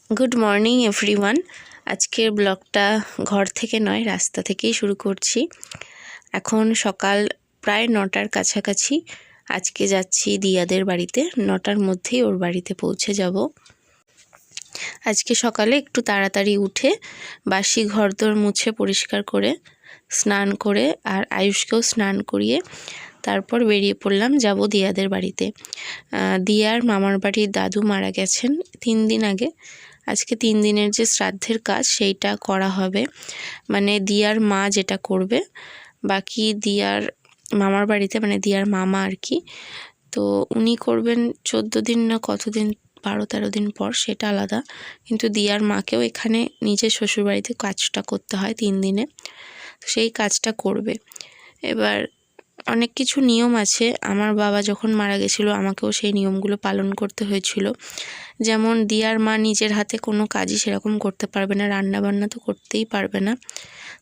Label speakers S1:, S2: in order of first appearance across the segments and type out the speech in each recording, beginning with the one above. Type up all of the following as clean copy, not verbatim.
S1: Good morning everyone. আজকের ব্লগটা ঘর থেকে নয়, রাস্তা থেকেই শুরু করছি। এখন সকাল প্রায় 9টার কাছাকাছি। আজকে যাচ্ছি দিয়াদের বাড়িতে, 9টার মধ্যেই ওর বাড়িতে পৌঁছে যাব। আজকে সকালে একটু তাড়াতাড়ি উঠে বাসি ঘরদোর মুছে পরিষ্কার করে স্নান করে আর আয়ুষকেও স্নান করিয়ে তারপর বেরিয়ে পড়লাম, যাব দিয়াদের বাড়িতে। দিয়ার মামার বাড়ির দাদু মারা গেছেন 3 দিন আগে। আজকে 3 দিনের যে শ্রাদ্ধের কাজ সেইটা করা হবে, মানে দিয়ার মা যেটা করবে, বাকি দিয়ার মামার বাড়িতে মানে দিয়ার মামা আর কি, তো উনি করবেন 14 দিন না কতদিন, 12-13 দিন পর, সেটা আলাদা। কিন্তু দিয়ার মাকেও এখানে নিজের শ্বশুরবাড়িতে কাজটা করতে হয় 3 দিনে, তো সেই কাজটা করবে। এবার অনেক কিছু নিয়ম আছে। আমার বাবা যখন মারা গেছিলো আমাকেও সেই নিয়মগুলো পালন করতে হয়েছিল। যেমন দিয়ার মা নিজের হাতে কোনো কাজই সেরকম করতে পারবে না, রান্নাবান্না তো করতেই পারবে না।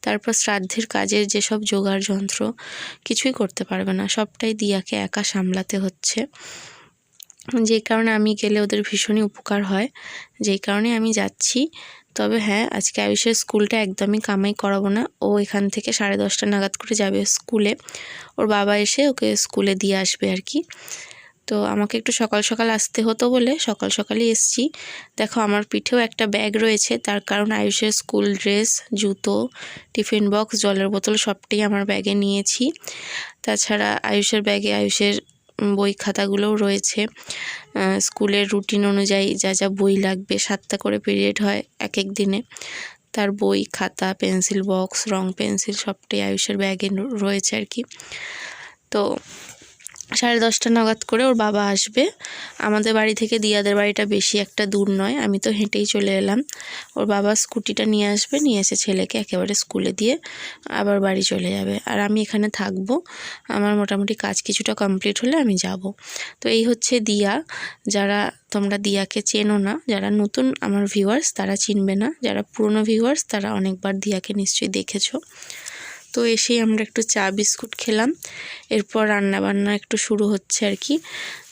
S1: তারপর শ্রাদ্ধের কাজের যেসব জোগাড় যন্ত্র কিছুই করতে পারবে না, সবটাই দিয়াকে একা সামলাতে হচ্ছে। যেই কারণে আমি গেলে ওদের ভীষণই উপকার হয়, যেই কারণে আমি যাচ্ছি। তবে হ্যাঁ, আজকে আয়ুষের স্কুলটা একদমই কামাই করাবো না। ও এখান থেকে 10:30 নাগাদ করে যাবে স্কুলে, ওর বাবা এসে ওকে স্কুলে দিয়ে আসবে আর কি। তো আমাকে একটু সকাল সকাল আসতে হতো বলে সকাল সকালই এসছি। দেখো আমার পিঠেও একটা ব্যাগ রয়েছে, তার কারণ আয়ুষের স্কুল ড্রেস, জুতো, টিফিন বক্স, জলের বোতল সবটাই আমার ব্যাগে নিয়েছি। তাছাড়া আয়ুষের ব্যাগে আয়ুষের বই খাতাগুলোও রয়েছে। স্কুলের রুটিন অনুযায়ী যা যা বই লাগবে, 7টা করে পিরিয়ড হয় এক এক দিনে, তার বই খাতা পেন্সিল বক্স রং পেন্সিল সবটাই আয়ুষের ব্যাগে রয়েছে আর কি। তো 10:30 নাগাদ করে ওর বাবা আসবে। আমাদের বাড়ি থেকে দিয়াদের বাড়িটা বেশি একটা দূর নয়, আমি তো হেঁটেই চলে এলাম। ওর বাবা স্কুটিটা নিয়ে আসবে, নিয়ে এসে ছেলেকে একেবারে স্কুলে দিয়ে আবার বাড়ি চলে যাবে, আর আমি এখানে থাকবো। আমার মোটামুটি কাজ কিছুটা কমপ্লিট হলে আমি যাব। তো এই হচ্ছে দিয়া। যারা তোমরা দিয়াকে চেনো না, যারা নতুন আমার ভিউয়ার্স তারা চিনবে না, যারা পুরনো ভিউয়ার্স তারা অনেকবার দিয়াকে নিশ্চয়ই দেখেছো। তো এসেই আমরা একটু চা বিস্কুট খেলাম, এরপর রান্নাবান্না একটু শুরু হচ্ছে আর কি।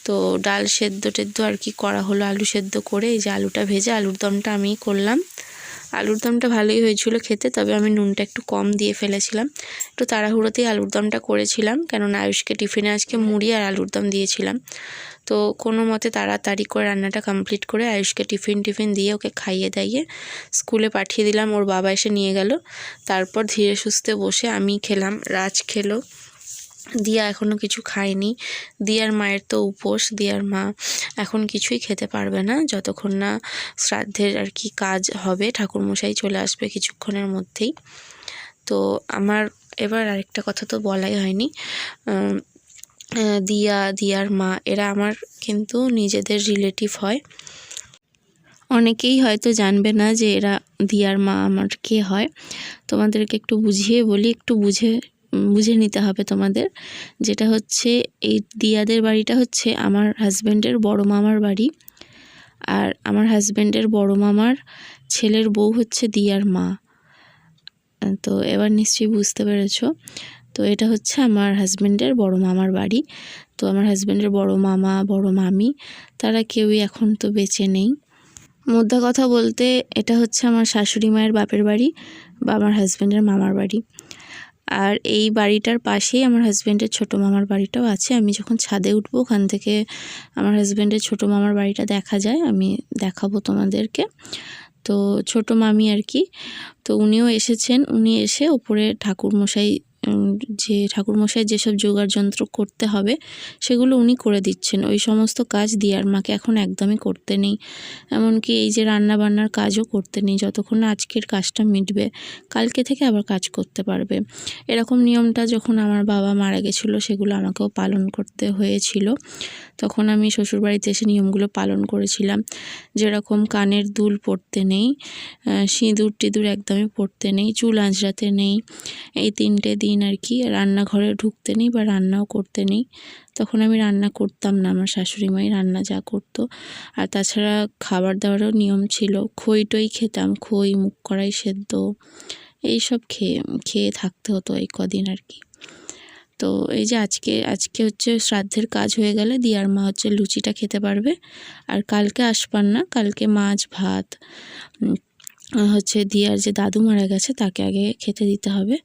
S1: তো ডাল সেদ্ধ টেদ্ধ আর কি করা হলো, আলু সেদ্ধ করে এই যে আলুটা ভেজে আলুর দমটা আমিই করলাম। আলুর দমটা ভালোই হয়েছিল খেতে, তবে আমি নুনটা একটু কম দিয়ে ফেলেছিলাম। একটু তাড়াহুড়োতেই আলুর দমটা করেছিলাম, কেননা আয়ুষকে টিফিনে আজকে মুড়ি আর আলুর দম দিয়েছিলাম। তো কোনো মতে তাড়াতাড়ি করে রান্নাটা কমপ্লিট করে আয়ুষকে টিফিন দিয়ে ওকে খাইয়ে দাইয়ে স্কুলে পাঠিয়ে দিলাম। ওর বাবা এসে নিয়ে গেল। তারপর ধীরে সুস্থে বসে আমি খেলাম, রাজ খেলো, দিয়া এখনও কিছু খায়নি। দিয়ার মায়ের তো উপোস, দিয়ার মা এখন কিছুই খেতে পারবে না যতক্ষণ না শ্রাদ্ধের আর কি কাজ হবে। ঠাকুরমশাই চলে আসবে কিছুক্ষণের মধ্যেই। তো আমার এবার আরেকটা কথা তো বলাই হয়নি, দিয়ার মা এরা আমার কিন্তু নিজেদের রিলেটিভ হয়। অনেকেই হয়তো জানবে না যে এরা দিয়ার মা আমার কে হয়। তোমাদেরকে একটু বুঝিয়ে বলি, একটু বুঝে নিতে হবে তোমাদের। যেটা হচ্ছে, এই দিয়াদের বাড়িটা হচ্ছে আমার হাজব্যান্ডের বড় মামার বাড়ি, আর আমার হাজব্যান্ডের বড় মামার ছেলের বউ হচ্ছে দিয়ার মা। তো এবার নিশ্চয়ই বুঝতে পেরেছো। তো এটা হচ্ছে আমার হাজব্যান্ডের বড় মামার বাড়ি। তো আমার হাজব্যান্ডের বড় মামা বড় মামি তারা কেউই এখন তো বেঁচে নেই। মোদ্দা কথা বলতে এটা হচ্ছে আমার শাশুড়ি মায়ের বাপের বাড়ি বা আমার হাজব্যান্ডের মামার বাড়ি। আর এই বাড়িটার পাশেই আমার হাজব্যান্ডের ছোটো মামার বাড়িটাও আছে। আমি যখন ছাদে উঠবো ওখান থেকে আমার হাজব্যান্ডের ছোটো মামার বাড়িটা দেখা যায়, আমি দেখাবো তোমাদেরকে। তো ছোটো মামি আর কি, তো উনিও এসেছেন। উনি এসে ওপরে ঠাকুরমশাই যেসব জোগাড় যন্ত্র করতে হবে সেগুলো উনি করে দিচ্ছেন। ওই সমস্ত কাজ দিয়ার মাকে এখন একদমই করতে নেই, এমনকি এই যে রান্না বান্নার কাজও করতে নেই যতক্ষণ না আজকের কাজটা মিটবে, কালকে থেকে আবার কাজ করতে পারবে। এরকম নিয়মটা যখন আমার বাবা মারা গেছিলো সেগুলো আমাকেও পালন করতে হয়েছিল। তখন আমি শ্বশুরবাড়িতে এসে নিয়মগুলো পালন করেছিলাম। যেরকম কানের দুল পরতে নেই, সিঁদুর টিঁদুর একদমই পরতে নেই, চুল আঁচড়াতে নেই, এই 3টে দিন আর কি রান্নাঘরে ঢুকতে নেই বা রান্নাও করতে নেই। তখন আমি রান্না করতাম না, আমার শাশুড়ি মাই রান্না যা করতো। আর তাছাড়া খাবার দাবারও নিয়ম ছিল, খই টই খেতাম, খই মুগ কড়াই সেদ্ধ এইসব খেয়ে থাকতে হতো এই কদিন আর কি। তো এই যে আজকে হচ্ছে শ্রাদ্ধের কাজ হয়ে গেলে দিয়ার মা হচ্ছে লুচিটা খেতে পারবে। আর কালকে আসপান না, কালকে মাছ ভাত হচ্ছে দিয়ার যে দাদু মারা গেছে তাকে আগে খেতে দিতে হবে,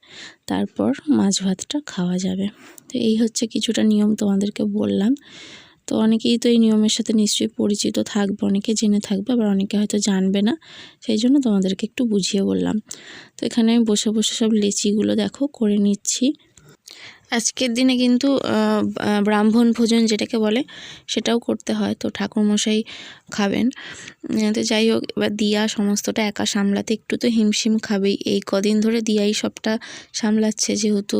S1: তারপর মাছ ভাতটা খাওয়া যাবে। তো এই হচ্ছে কিছুটা নিয়ম তোমাদেরকে বললাম। তো অনেকেই তো এই নিয়মের সাথে নিশ্চয়ই পরিচিত থাকবে, অনেকে জেনে থাকবে, আবার অনেকে হয়তো জানবে না, সেই জন্য তোমাদেরকে একটু বুঝিয়ে বললাম। তো এখানে আমি বসে বসে সব লেচিগুলো দেখো করে নিচ্ছি। আজকের দিনে কিন্তু ব্রাহ্মণ ভোজন যেটাকে বলে সেটাও করতে হয়, তো ঠাকুরমশাই খাবেন। তো যাই হোক, এবার দিয়া সমস্তটা একা সামলাতে একটু তো হিমশিম খাবেই। এই কদিন ধরে দিয়াই সবটা সামলাচ্ছে, যেহেতু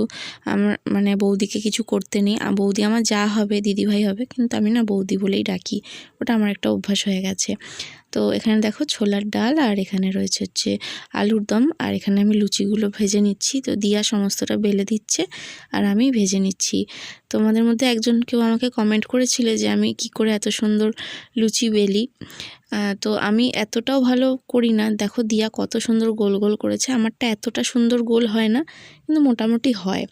S1: আমার মানে বৌদিকে কিছু করতে নেই। বৌদি আমার যা হবে, দিদিভাই হবে, কিন্তু আমি না বৌদি বলেই ডাকি, ওটা আমার একটা অভ্যাস হয়ে গেছে। তো এখানে দেখো ছোলার ডাল, আর এখানে রয়েছে হচ্ছে আলুর দম, আর এখানে আমি লুচিগুলো ভেজে নিচ্ছি। তো দিয়া সমস্তটা বেলে দিচ্ছে আর আমি ভেজে নিচ্ছি। তোমাদের মধ্যে একজন কেউ আমাকে কমেন্ট করেছিল যে আমি কি করে এত সুন্দর লুচি বেলি। তো আমি এতটাও ভালো করি না। দেখো দিয়া কত সুন্দর গোল গোল করেছে, আমারটা এতটা সুন্দর গোল হয় না, কিন্তু মোটামুটি হয়।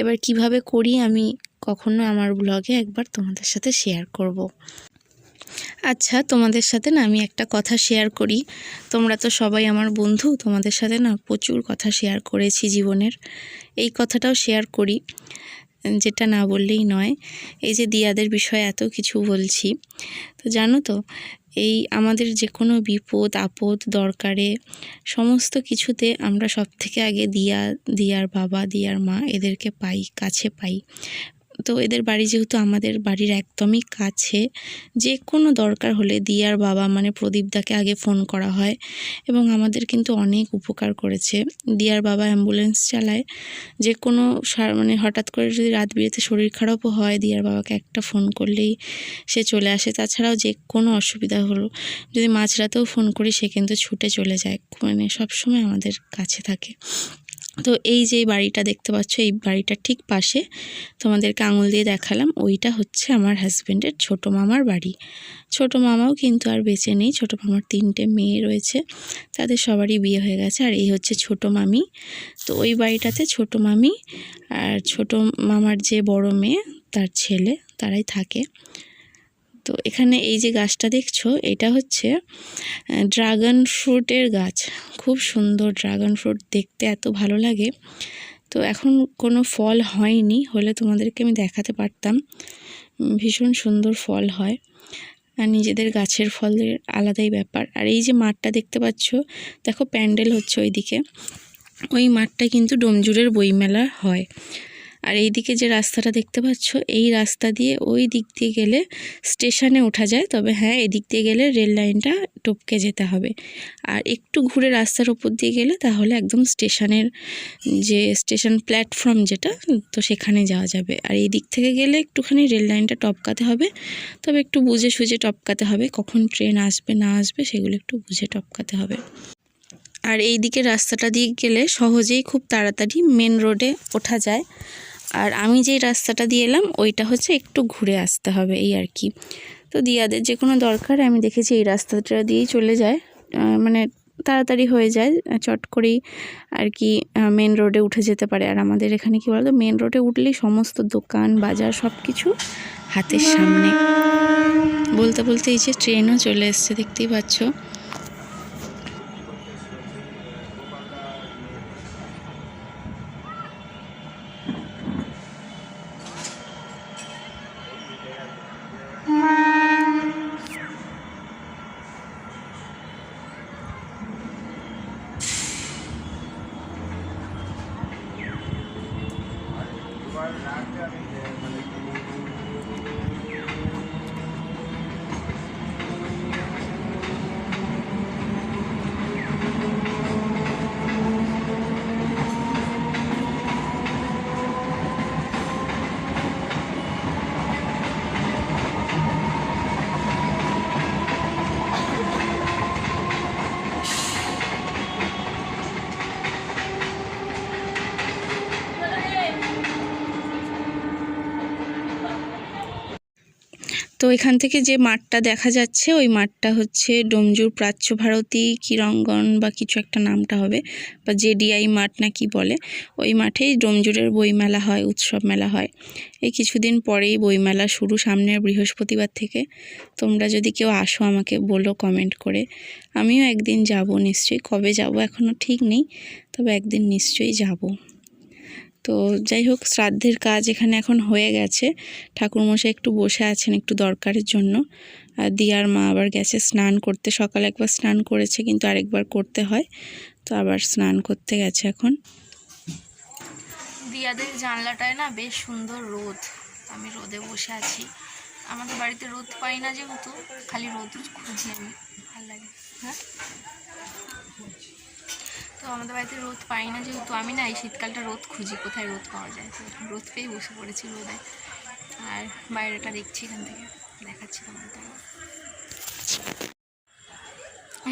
S1: এবার কিভাবে করি আমি কখনো আমার ব্লগে একবার তোমাদের সাথে শেয়ার করব। আচ্ছা, তোমাদের সাথে না আমি একটা কথা শেয়ার করি। তোমরা তো সবাই আমার বন্ধু, তোমাদের সাথে না প্রচুর কথা শেয়ার করেছি জীবনের, এই কথাটাও শেয়ার করি, যেটা না বললেই নয়। এই যে দিয়াদের বিষয়ে এত কিছু বলছি, তো জানো তো এই আমাদের যে কোনো বিপদ আপদ দরকারে সমস্ত কিছুতে আমরা সব থেকে আগে দিয়ার বাবা, দিয়ার মা এদেরকে পাই, কাছে পাই। তো এদের বাড়ি যেহেতু আমাদের বাড়ির একদমই কাছে, যে কোনো দরকার হলে দিয়ার বাবা মানে প্রদীপদাকে আগে ফোন করা হয়, এবং আমাদের কিন্তু অনেক উপকার করেছে। দিয়ার বাবা অ্যাম্বুলেন্স চালায়, যে কোনো মানে হঠাৎ করে যদি রাত বিরেতে শরীর খারাপও হয়, দিয়ার বাবাকে একটা ফোন করলেই সে চলে আসে। তাছাড়াও যে কোনো অসুবিধা হলো যদি মাঝরাতেও ফোন করি, সে কিন্তু ছুটে চলে যায়, মানে সবসময় আমাদের কাছে থাকে। তো এই যে বাড়িটা দেখতে পাচ্ছ, এই বাড়িটার ঠিক পাশে তোমাদেরকে আঙুল দিয়ে দেখালাম, ওইটা হচ্ছে আমার হাজব্যান্ডের ছোটো মামার বাড়ি। ছোটো মামাও কিন্তু আর বেঁচে নেই, ছোটো মামার 3টে মেয়ে রয়েছে, তাদের সবারই বিয়ে হয়ে গেছে। আর এই হচ্ছে ছোটো মামি। তো ওই বাড়িটাতে ছোটো মামি আর ছোটো মামার যে বড় মেয়ে তার ছেলে, তারাই থাকে। তো এখানে এই যে গাছটা দেখছো, এটা হচ্ছে ড্রাগন ফ্রুটের গাছ। খুব সুন্দর ড্রাগন ফ্রুট, দেখতে এত ভালো লাগে। তো এখন কোনো ফল হয়নি, হলে তোমাদেরকে আমি দেখাতে পারতাম। ভীষণ সুন্দর ফল হয়, আর নিজেদের গাছের ফলের আলাদাই ব্যাপার। আর এই যে মাঠটা দেখতে পাচ্ছ, দেখো প্যান্ডেল হচ্ছে ওইদিকে, ওই মাঠটা কিন্তু ডোমজুড়ের বইমেলা হয়। আর এই দিকে যে রাস্তাটা দেখতে পাচ্ছ, এই রাস্তা দিয়ে ওই দিক দিয়ে গেলে স্টেশনে ওঠা যায়, তবে হ্যাঁ এদিক দিয়ে গেলে রেল লাইনটা টপকে যেতে হবে। আর একটু ঘুরে রাস্তার ওপর দিয়ে গেলে তাহলে একদম স্টেশনের যে স্টেশন প্ল্যাটফর্ম যেটা, তো সেখানে যাওয়া যাবে। আর এই দিক থেকে গেলে একটুখানি রেল লাইনটা টপকাতে হবে, তবে একটু বুঝে সুঝে টপকাতে হবে, কখন ট্রেন আসবে না আসবে সেগুলো একটু বুঝে টপকাতে হবে। আর এই দিকে রাস্তাটা দিয়ে গেলে সহজেই খুব তাড়াতাড়ি মেন রোডে ওঠা যায়। আর আমি যেই রাস্তাটা দিয়ে এলাম ওইটা হচ্ছে একটু ঘুরে আসতে হবে, এই আর কি। তো দিয়াদের যে কোনো দরকার আমি দেখেছি এই রাস্তাটা দিয়েই চলে যায়, মানে তাড়াতাড়ি হয়ে যায়, চট করেই আর কি মেন রোডে উঠে যেতে পারে। আর আমাদের এখানে কী বলতো, মেন রোডে উঠলেই সমস্ত দোকান বাজার সব কিছু হাতের সামনে। বলতে বলতে এই যে ট্রেনও চলে এসছে, দেখতেই পাচ্ছ। তো এখান থেকে যে মাঠটা দেখা যাচ্ছে ওই মাঠটা হচ্ছে ডোমজুর প্রাচ্য ভারতী ক্রীড়াঙ্গন বা কিছু একটা নামটা হবে, বা জেডিআই মাঠ না কি বলে, ওই মাঠেই ডোমজুরের বইমেলা হয়, উৎসব মেলা হয়। এই কিছুদিন পরেই বইমেলা শুরু, সামনের বৃহস্পতিবার থেকে। তোমরা যদি কেউ আসো আমাকে বলো কমেন্ট করে, আমিও একদিন যাব নিশ্চয়ই। কবে যাব এখনও ঠিক নেই, তবে একদিন নিশ্চয়ই যাব। তো যাই হোক, শ্রাদ্ধের কাজ এখানে এখন হয়ে গেছে। ঠাকুরমশাই একটু বসে আছেন একটু দরকারের জন্য, আর দিয়ার মা আবার গেছে স্নান করতে। সকালে একবার স্নান করেছে, কিন্তু আরেকবার করতে হয়, তো আবার স্নান করতে গেছে এখন। দিয়াদের জানলাটায় না বেশ সুন্দর রোদ, আমি রোদে বসে আছি। আমাদের বাড়িতে রোদ পাই না যেহেতু, খালি রোদ খুঁজি আমি, ভালো লাগে। হ্যাঁ, তো আমাদের বাড়িতে রোদ পাই না যেহেতু, আমি না এই শীতকালটা রোদ খুঁজি, কোথায় রোদ পাওয়া যায়। তো রোদ পেয়েই বসে পড়েছি রোদে, আর বাইরেটা দেখছি এখান থেকে, দেখাচ্ছি তোমাদের।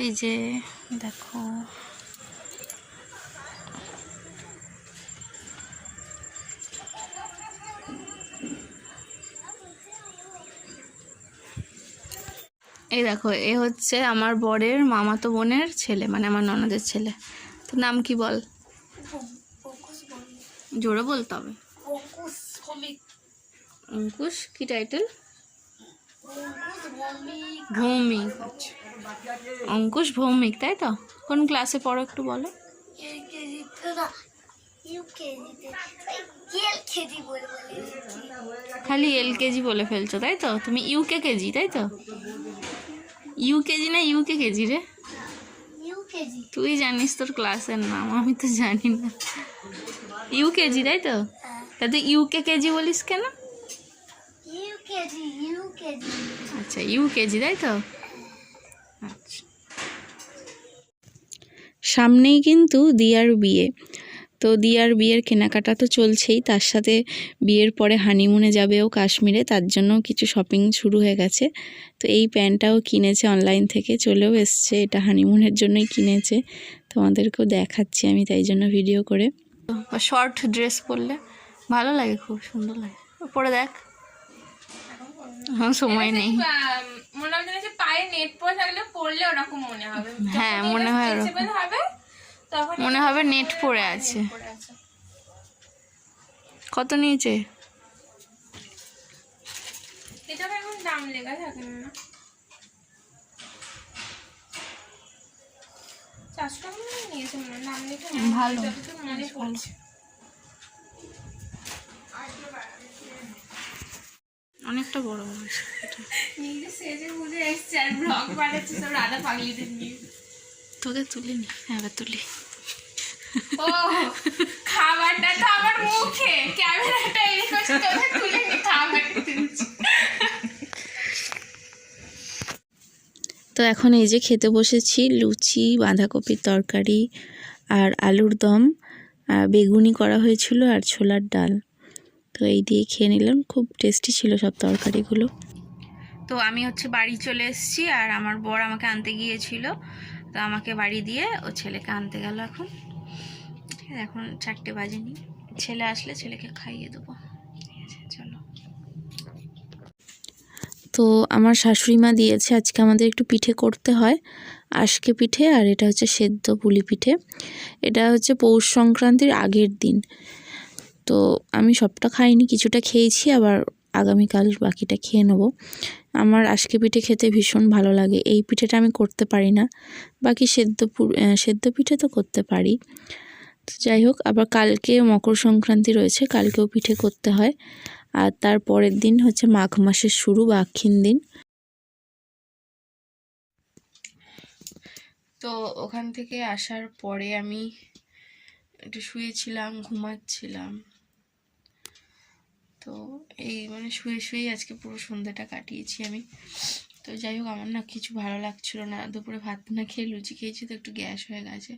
S1: এই যে দেখো, এই দেখো, এ হচ্ছে আমার বরের মামাতো বোনের ছেলে, মানে আমার ননদের ছেলে। তো নাম কি বল, জোরে বলতে হবে। অঙ্কুশ কি টাইটেল? ভৌমিক। আচ্ছা, অঙ্কুশ ভৌমিক, তাই তো? কোন ক্লাসে পড়ো একটু বলো। খালি এলকেজি বলে ফেলছো তাই তো? তুমি ইউকে কেজি তাই তো? ইউকেজি না ইউকে কেজি রে? তুই জানিস তোর ক্লাসের নাম, আমি তো জানি না। ইউকেজি তাই তো? তা তুই ইউকে কেজি বলিস কেন? আচ্ছা, ইউকেজি তাই তো? আচ্ছা। সামনেই কিন্তু দিয়ার বিয়ে, তো দিয়ার বিয়ের কেনাকাটা তো চলছেই, তার সাথে বিয়ের পরে হানিমুনে যাবেও কাশ্মীরে, তার জন্য কিছু শপিং শুরু হয়ে গেছে। তো এই প্যান্টটাও কিনেছে অনলাইন থেকে, চলেও এসছে, এটা হানিমুনের জন্যই কিনেছে, তোমাদেরকেও দেখাচ্ছি আমি তাই জন্য ভিডিও করে। শর্ট ড্রেস পরলে ভালো লাগে, খুব সুন্দর লাগে, পরে দেখ। হ্যাঁ, সময় নেই।
S2: মনে হয় যে পায়ে নেট পরে থাকলে পরলে ওরকম মনে হবে।
S1: হ্যাঁ, মনে হয় ওরকম
S2: হবে, তখন
S1: মনে হবে নেট পরে আছে। কত নিয়েছে?
S2: এটা এখন দাম লেখা থাকে না, 400 টাকা নিয়েছে মনে হয়, নাম লেখা
S1: ভালো,
S2: মনে পড়ছে।
S1: অনেকটা বড় বয়স এটা।
S2: নিজে সেজে বুঝে এসছে আর ব্লগ বানাচ্ছে সব রাধা পাগলিদের নিয়ে।
S1: তোকে তুলে নি, হ্যাঁ এবার তুলি।
S2: ও খাবারটা তো আমার মুখে, ক্যামেরাটা এই করছে, তোকে তুলে নি খাবারটা তুলছি।
S1: তো এখন এই যে খেতে বসেছি, লুচি, বাঁধাকপির তরকারি আর আলুর দম, বেগুনি করা হয়েছিল আর ছোলার ডাল। তো এই দিয়ে খেয়ে নিলাম, খুব টেস্টি ছিল সব তরকারিগুলো। তো আমি হচ্ছে বাড়ি চলে এসেছি, আর আমার বর আমাকে আনতে গিয়েছিল, তো আমাকে বাড়ি দিয়ে ও ছেলেকে আনতে গেল। এখন 4টে বাজেনি, ছেলে আসলে ছেলেকে খাইয়ে দেবো। ঠিক আছে, চলো। তো আমার শাশুড়ি মা দিয়েছে, আজকে আমাদের একটু পিঠে করতে হয়, আজকে পিঠে, আর এটা হচ্ছে সেদ্ধ পুলি পিঠে। এটা হচ্ছে পৌষ সংক্রান্তির আগের দিন। তো আমি সবটা খাইনি, কিছুটা খেয়েছি, আবার আগামীকাল বাকিটা খেয়ে নেবো। আমার আজকে পিঠে খেতে ভীষণ ভালো লাগে। এই পিঠেটা আমি করতে পারি না, বাকি সেদ্ধ পিঠে তো করতে পারি। তো যাই হোক, আবার কালকে মকর সংক্রান্তি রয়েছে, কালকেও পিঠে করতে হয়, আর তার পরের দিন হচ্ছে মাঘ মাসের শুরু বা আক্ষিণ দিন। তো ওখান থেকে আসার পরে আমি একটু শুয়েছিলাম, ঘুমাচ্ছিলাম। তো এই মানে শুয়েই আজকে পুরো সন্ধ্যাটা কাটিয়েছি আমি। তো যাই হোক, আমার না কিছু ভালো লাগছিল না, দুপুরে ভাত না খেয়ে লুচি খেয়েছি, তো একটু গ্যাস হয়ে গেছে,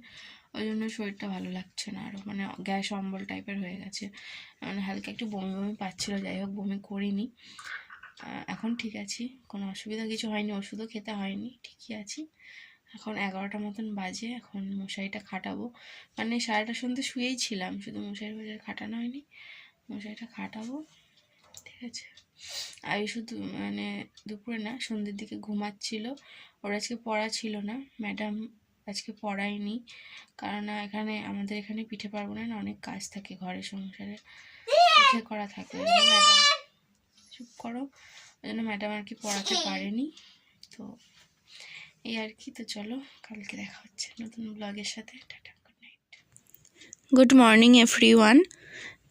S1: ওই জন্য শরীরটা ভালো লাগছে না, আরও মানে গ্যাস অম্বল টাইপের হয়ে গেছে, মানে হালকা একটু বমি বমি পাচ্ছিলো। যাই হোক, বমি করিনি, এখন ঠিক আছি, কোনো অসুবিধা কিছু হয়নি, ওষুধও খেতে হয়নি, ঠিকই আছি। এখন 11টা মতন বাজে, এখন মশারিটা খাটাবো, মানে সারাটা সন্ধ্যে শুয়েই ছিলাম, শুধু মশারি খাটানো হয়নি, মশারিটা খাটাবো। ঠিক আছে। আয়ু শুধু মানে দুপুরে না সন্ধ্যের দিকে ঘুমাচ্ছিল। ওর আজকে পড়া ছিল না, ম্যাডাম আজকে পড়ায়নি, কারণ এখানে আমাদের এখানে পিঠে পার্বণে না অনেক কাজ থাকে, ঘরের সংসারে পিঠে করা থাকে। ম্যাডাম চুপ করো, ওই জন্য ম্যাডাম আর কি পড়াতে পারেনি। তো এই আর কি। তো চলো, কালকে দেখা হচ্ছে নতুন ব্লগের সাথে। Tata, good night. Good morning everyone.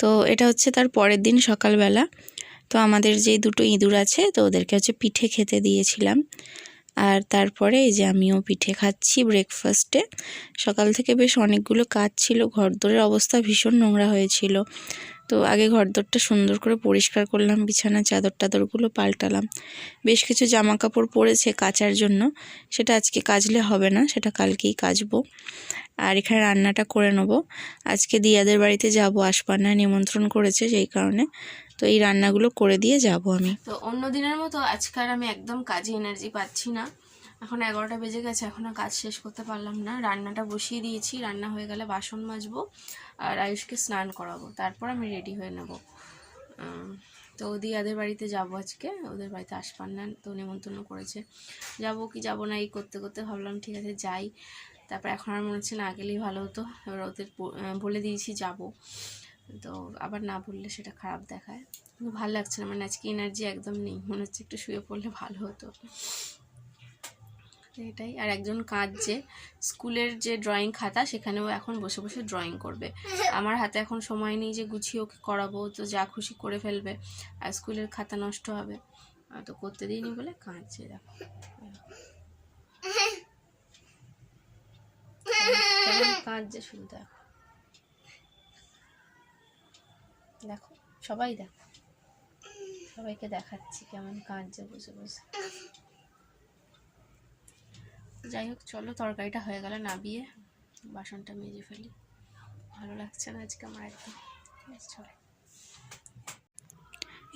S1: তো এটা হচ্ছে তার পরের দিন সকালবেলা। তো আমাদের যে দুটো ইঁদুর আছে, তো ওদেরকে হচ্ছে পিঠে খেতে দিয়েছিলাম। আর তারপরে এই যে আমিও পিঠে খাচ্ছি ব্রেকফাস্টে। সকাল থেকে বেশ অনেকগুলো কাজ ছিল, ঘরদোরের অবস্থা ভীষণ নোংরা হয়েছিল। তো আগে ঘরদোরটা সুন্দর করে পরিষ্কার করলাম, বিছানা চাদর টাদরগুলো পাল্টালাম। বেশ কিছু জামা কাপড় পরেছে কাচার জন্য, সেটা আজকে কাচলে হবে না, সেটা কালকেই কাচবো। আর এখানে রান্নাটা করে নেবো। আজকে দিয়াদের বাড়িতে যাব, আশপান্নায় নিমন্ত্রণ করেছে সেই কারণে। তো এই রান্নাগুলো করে দিয়ে যাব আমি। তো অন্য দিনের মতো আজকাল আমি একদম কাজে এনার্জি পাচ্ছি না। এখন 11টা বেজে গেছে, এখনও কাজ শেষ করতে পারলাম না। রান্নাটা বসিয়ে দিয়েছি, রান্না হয়ে গেলে বাসন মাজবো আর আয়ুষকে স্নান করাবো, তারপর আমি রেডি হয়ে নেব। তো দিয়াদের বাড়িতে যাব আজকে, ওদের বাড়িতে আশপান্না তো নিমন্ত্রণ করেছে। যাব কি যাব না এই করতে করতে ভাবলাম ঠিক আছে যাই। তারপর এখন আর মনে হচ্ছে না গেলেই ভালো হতো। এবার ওদের বলে দিয়েছি যাব, তো আবার না বললে সেটা খারাপ দেখায়। কিন্তু ভালো লাগছে না, মানে আজকে এনার্জি একদম নেই, মনে হচ্ছে একটু শুয়ে পড়লে ভালো হতো। এটাই। আর একজন কাঁদছে, স্কুলের যে ড্রয়িং খাতা সেখানেও এখন বসে বসে ড্রয়িং করবে। আমার হাতে এখন সময় নেই যে গুছিয়ে ওকে করাবো, তো যা খুশি করে ফেলবে আর স্কুলের খাতা নষ্ট হবে, তো করতে দিইনি বলে কাঁদছে। দেখো কাঁদছে, শুধু দেখো দেখো, সবাই দেখো, সবাইকে দেখাচ্ছি কেমন কাঁদছে বসে বসে। যাই হোক চলো, তরকারিটা হয়ে গেলে নাবিয়ে বাসনটা মেজে ফেলি, ভালো লাগছে না আজকে আমার একদম। চলে,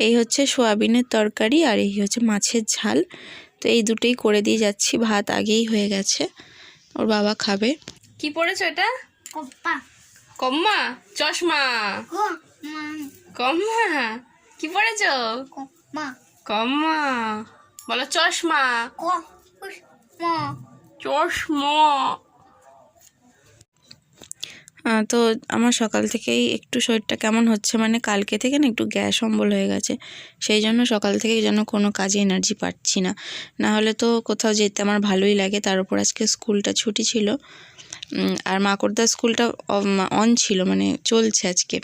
S1: এই হচ্ছে সোয়াবিনের তরকারি আর এই হচ্ছে মাছের ঝাল। তো এই দুটোই করে দিয়ে যাচ্ছি, ভাত আগেই হয়ে গেছে, ওর বাবা খাবে। কি পড়েছো এটা? কম্মা, চশমা, কম্মা। কি পড়েছো? কম্মা বলো, চশমা, চশমা। তো আমার সকাল থেকেই একটু শরীরটা কেমন হচ্ছে, মানে কালকে থেকে না একটু গ্যাস অম্বল হয়ে গেছে, সেই জন্য সকাল থেকে যেন কোনো কাজে এনার্জি পাচ্ছি না। না হলে তো কোথাও যেতে আমার ভালোই লাগে। তার উপর আজকে স্কুলটা ছুটি ছিল, আর মাকড়দার স্কুলটা অন ছিল, মানে চলছে আজকে।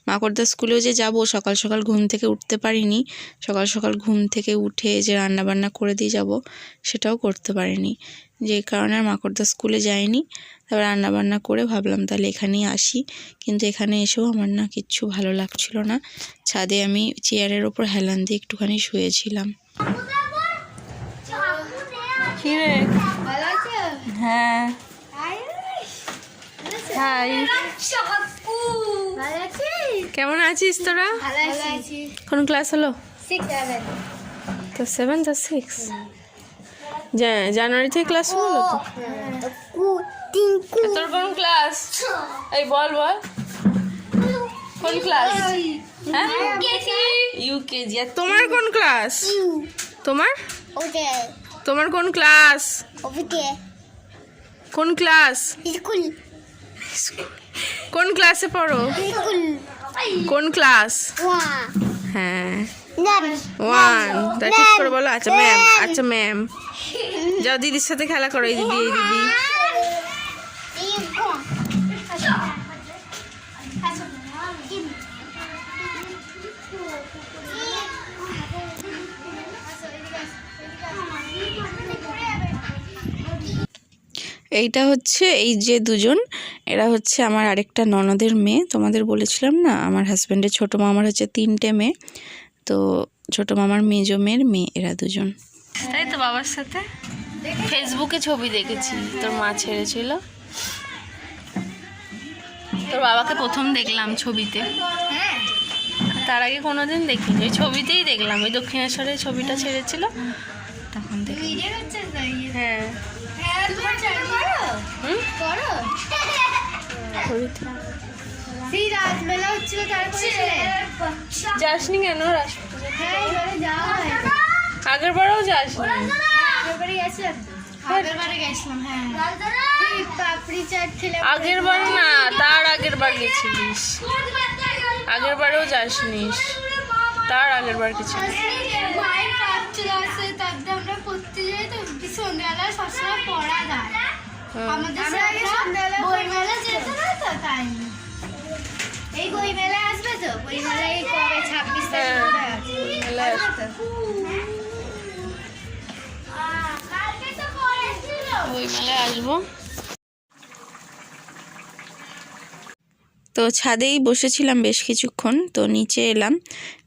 S1: মাকড়দার স্কুলেও যে যাব, সকাল সকাল ঘুম থেকে উঠতে পারিনি। সকাল সকাল ঘুম থেকে উঠে যে রান্নাবান্না করে দিয়ে যাব সেটাও করতে পারিনি, যে কারণে আর মাকড়দার স্কুলে যাইনি। তারপর রান্নাবান্না করে ভাবলাম তাহলে এখানেই আসি, কিন্তু এখানে এসেও আমার না কিচ্ছু ভালো লাগছিল না। ছাদে আমি চেয়ারের ওপর হেলান দিয়ে একটুখানি শুয়েছিলাম। হ্যাঁ, হাই, কেমন আছিস তোরা? কোন ক্লাস হলো? তো 7 তো 6 জানুয়ারি থেকে ক্লাস শুরু হলো তো। তোর কোন ক্লাস? এই বল বল, কোন ক্লাস? হ্যাঁ, ইউকেজি। আর তোমার কোন ক্লাস? তোমার কোন ক্লাস? কোন ক্লাস? কোন ক্লাসে পড়ো? কোন ক্লাস? হ্যাঁ, 1। তা ঠিক করে বলো। আচ্ছা ম্যাম, আচ্ছা ম্যাম। যাও দিদির সাথে খেলা করো। এই দিদি, এই দিদি। এইটা হচ্ছে এই যে দুজন, এরা হচ্ছে আমার আরেকটা ননদের মেয়ে। তোমাদের বলেছিলাম না আমার হাজব্যান্ডের ছোটো মামার হচ্ছে 3টে মেয়ে, তো ছোটো মামার মেজো মেয়ের মেয়ে এরা দুজন। তাই তো, বাবার সাথে ফেসবুকে ছবি দেখেছি, তোর মা ছেড়েছিল। তোর বাবাকে প্রথম দেখলাম ছবিতে, তার আগে কোনোদিন দেখিনি, ওই ছবিতেই দেখলাম। ওই দক্ষিণেশ্বরের ছবিটা ছেড়েছিল তখন দেখি। হ্যাঁ, যাসনি কেন?
S2: হ্যাঁ এবারে যাওয়া হয়।
S1: আগের বারেও যাস
S2: আগেরবারে গেছিলাম তো। আগেরবারে গেছিলাম হ্যাঁ। এই পাপড়ি চাট খেলাম।
S1: আগের বার না, তার আগের বার গেছিলিস। আগের বারেও যাসনিস, তার আগের বার গেছিলিস।
S2: মায়ের কাজ চলে আসে, তারপরে আমরা পড়তে যাই তো সন্ধ্যাবেলা সবসময় পড়া যায়। আমাদের সন্ধ্যাবেলা বইমেলা যেত না তো তাই। এই বইমেলা আসবে তো, বইমেলা এই কবে 26 তারিখ বোধহয় আছে।
S1: বইমেলা
S2: আসবে তো? কালকে তো পড়েছিল।
S1: ওই মেলায় আসবো। তো ছাদেই বসেছিলাম বেশ কিছুক্ষণ, তো নিচে এলাম।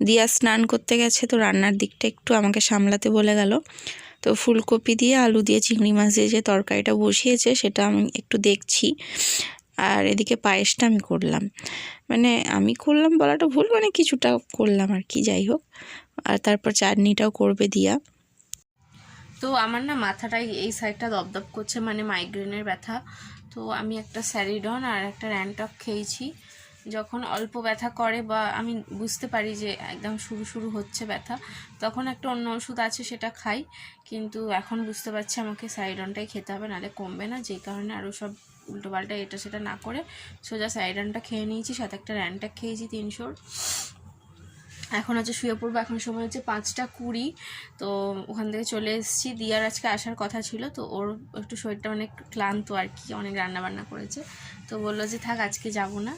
S1: দিয়া স্নান করতে গেছে, তো রান্নার দিকটা একটু আমাকে সামলাতে বলে গেল। তো ফুলকপি দিয়ে আলু দিয়ে চিংড়ি মাছ দিয়ে যে তরকারিটা বসিয়েছে সেটা আমি একটু দেখছি। আর এদিকে পায়েসটা আমি করলাম, মানে আমি করলাম বলাটা ভুল, মানে কিছুটা করলাম আর কি, যাই হোক। আর তারপর চাটনিটাও করবে দিয়া। তো আমার না মাথাটাই এই সাইডটা দপদপ করছে, মানে মাইগ্রেনের ব্যথা। তো আমি একটা স্যারিডন আর একটা র্যানটক খেয়েছি। যখন অল্প ব্যথা করে বা আমি বুঝতে পারি যে একদম শুরু শুরু হচ্ছে ব্যথা, তখন একটা অন্য ওষুধ আছে সেটা খাই। কিন্তু এখন বুঝতে পারছি আমাকে স্যারিডনটাই খেতে হবে, নাহলে কমবে না। যেই কারণে আরও সব উল্টোপাল্টা এটা সেটা না করে সোজা স্যারিডনটা খেয়ে নিয়েছি, সাথে একটা র্যানটক খেয়েছি 300। এখন হচ্ছে শুয়ে পড়বো। এখন সময় হচ্ছে 5টা 20। তো ওখান থেকে চলে এসেছি। দিয়ার আজকে আসার কথা ছিল, তো ওর একটু শরীরটা অনেক ক্লান্ত আর কি, অনেক রান্নাবান্না করেছে। তো বললো যে থাক আজকে যাব না।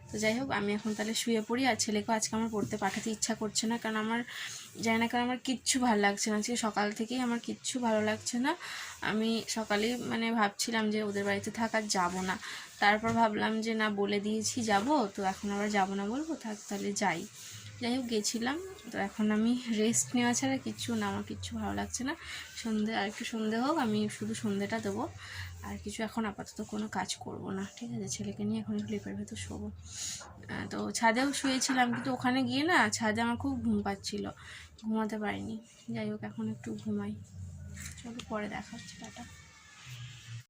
S1: তো যাই হোক আমি এখন তাহলে শুয়ে পড়ি। আর ছেলেকেও আজকে আমার পড়তে পাঠাতে ইচ্ছা করছে না, কারণ আমার জানি না, কারণ আমার কিচ্ছু ভালো লাগছে না আজকে সকাল থেকেই, আমার কিচ্ছু ভালো লাগছে না। আমি সকালেই মানে ভাবছিলাম যে ওদের বাড়িতে থাক আর যাবো না, তারপর ভাবলাম যে না বলে দিয়েছি যাব, তো এখন আবার যাব না বলবো, থাক তাহলে যাই। যাই হোক গেছিলাম। তো এখন আমি রেস্ট নেওয়া ছাড়া কিচ্ছু না, আমার কিচ্ছু ভালো লাগছে না। সন্ধে আর একটু সন্ধে হোক, আমি শুধু সন্ধেটা দেবো, আর কিছু এখন আপাতত কোনো কাজ করব না, ঠিক আছে। ছেলেকে নিয়ে এখন ক্লিপের ভেতর শোবো। তো ছাদেও শুয়েছিলাম, কিন্তু ওখানে গিয়ে না ছাদে আমার খুব ঘুম পাচ্ছিল, ঘুমাতে পারিনি। যাই হোক এখন একটু ঘুমাই, চলো পরে দেখা হচ্ছে, টাটা।